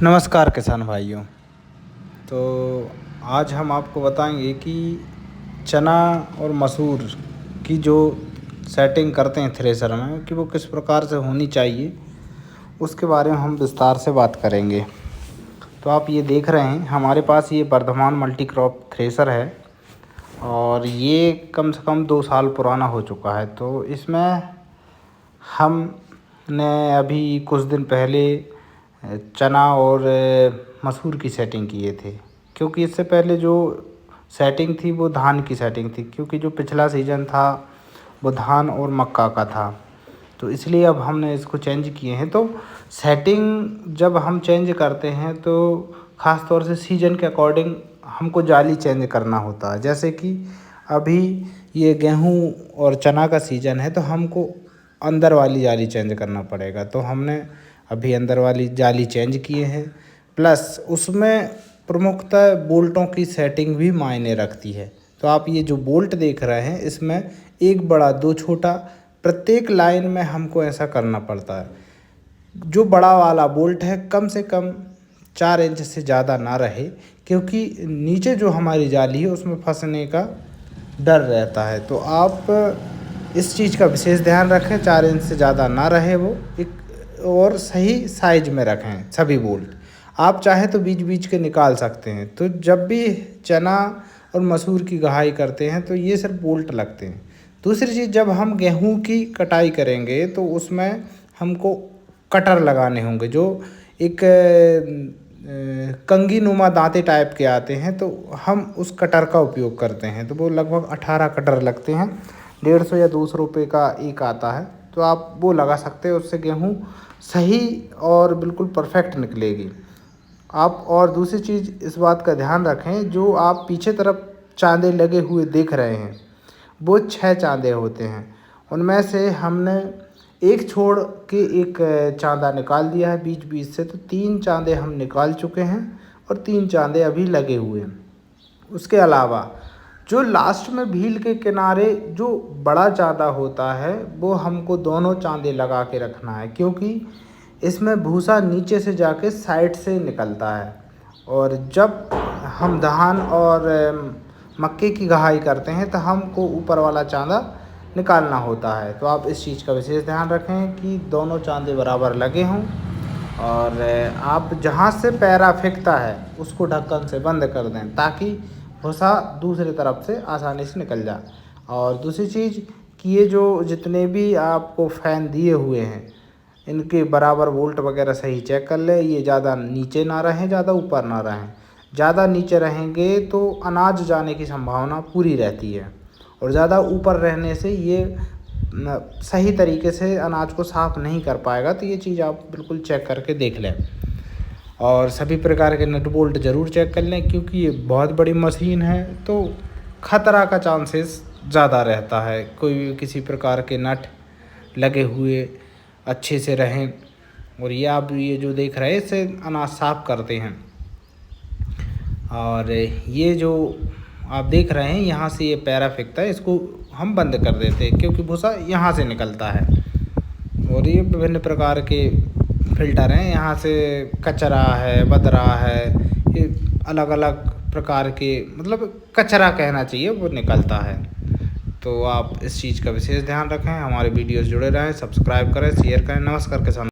नमस्कार किसान भाइयों। तो आज हम आपको बताएंगे कि चना और मसूर की जो सेटिंग करते हैं थ्रेसर में कि वो किस प्रकार से होनी चाहिए, उसके बारे में हम विस्तार से बात करेंगे। तो आप ये देख रहे हैं हमारे पास ये वर्धमान मल्टी क्रॉप थ्रेसर है और ये कम से कम 2 साल पुराना हो चुका है। तो इसमें हमने अभी कुछ दिन पहले चना और मसूर की सेटिंग किए थे, क्योंकि इससे पहले जो सेटिंग थी वो धान की सेटिंग थी, क्योंकि जो पिछला सीज़न था वो धान और मक्का का था। तो इसलिए अब हमने इसको चेंज किए हैं। तो सेटिंग जब हम चेंज करते हैं तो ख़ास तौर से सीज़न के अकॉर्डिंग हमको जाली चेंज करना होता है। जैसे कि अभी ये गेहूँ और चना का सीज़न है तो हमको अंदर वाली जाली चेंज करना पड़ेगा। तो हमने अभी अंदर वाली जाली चेंज किए हैं, प्लस उसमें प्रमुखतः बोल्टों की सेटिंग भी मायने रखती है। तो आप ये जो बोल्ट देख रहे हैं इसमें एक बड़ा दो छोटा, प्रत्येक लाइन में हमको ऐसा करना पड़ता है। जो बड़ा वाला बोल्ट है कम से कम 4 इंच से ज़्यादा ना रहे, क्योंकि नीचे जो हमारी जाली है उसमें फंसने का डर रहता है। तो आप इस चीज़ का विशेष ध्यान रखें, 4 इंच से ज़्यादा ना रहे वो, एक और सही साइज में रखें सभी बोल्ट। आप चाहे तो बीच बीच के निकाल सकते हैं। तो जब भी चना और मसूर की गहाई करते हैं तो ये सिर्फ बोल्ट लगते हैं। दूसरी चीज़, जब हम गेहूं की कटाई करेंगे तो उसमें हमको कटर लगाने होंगे, जो एक कंघी नुमा दांते टाइप के आते हैं। तो हम उस कटर का उपयोग करते हैं। तो वो लगभग 18 कटर लगते हैं, 150 या 200 रुपये का एक आता है। तो आप वो लगा सकते हैं, उससे गेहूँ सही और बिल्कुल परफेक्ट निकलेगी। आप और दूसरी चीज़ इस बात का ध्यान रखें, जो आप पीछे तरफ चांदे लगे हुए देख रहे हैं वो 6 चांदे होते हैं। उनमें से हमने एक छोड़ के एक चांदा निकाल दिया है बीच बीच से। तो 3 चांदे हम निकाल चुके हैं और 3 चांदे अभी लगे हुए हैं। उसके अलावा जो लास्ट में भील के किनारे जो बड़ा चांदा होता है वो हमको दोनों चांदे लगा के रखना है, क्योंकि इसमें भूसा नीचे से जाके साइड से निकलता है। और जब हम धान और मक्के की गहाई करते हैं तो हमको ऊपर वाला चांदा निकालना होता है। तो आप इस चीज़ का विशेष ध्यान रखें कि दोनों चांदे बराबर लगे हों। और आप जहाँ से पैरा फेंकता है उसको ढक्कन से बंद कर दें, ताकि भूसा दूसरी तरफ से आसानी से निकल जाए। और दूसरी चीज़ कि ये जो जितने भी आपको फ़ैन दिए हुए हैं इनके बराबर वोल्ट वगैरह सही चेक कर ले। ये ज़्यादा नीचे ना रहें, ज़्यादा ऊपर ना रहें। ज़्यादा नीचे रहेंगे तो अनाज जाने की संभावना पूरी रहती है, और ज़्यादा ऊपर रहने से ये सही तरीके से अनाज को साफ़ नहीं कर पाएगा। तो ये चीज़ आप बिल्कुल चेक करके देख लें। और सभी प्रकार के नट बोल्ट ज़रूर चेक कर लें, क्योंकि ये बहुत बड़ी मशीन है तो ख़तरा का चांसेस ज़्यादा रहता है। कोई भी किसी प्रकार के नट लगे हुए अच्छे से रहें। और ये आप ये जो देख रहे हैं इससे अनाज साफ़ करते हैं। और ये जो आप देख रहे हैं यहाँ से ये पैरा फेंकता है, इसको हम बंद कर देते हैं, क्योंकि भूसा यहाँ से निकलता है। और ये विभिन्न प्रकार के फिल्टर हैं, यहाँ से कचरा है, बदरा है, ये अलग अलग प्रकार के, मतलब कचरा कहना चाहिए, वो निकलता है। तो आप इस चीज़ का विशेष ध्यान रखें। हमारे वीडियोस जुड़े रहें, सब्सक्राइब करें, शेयर करें। नमस्कार किसान।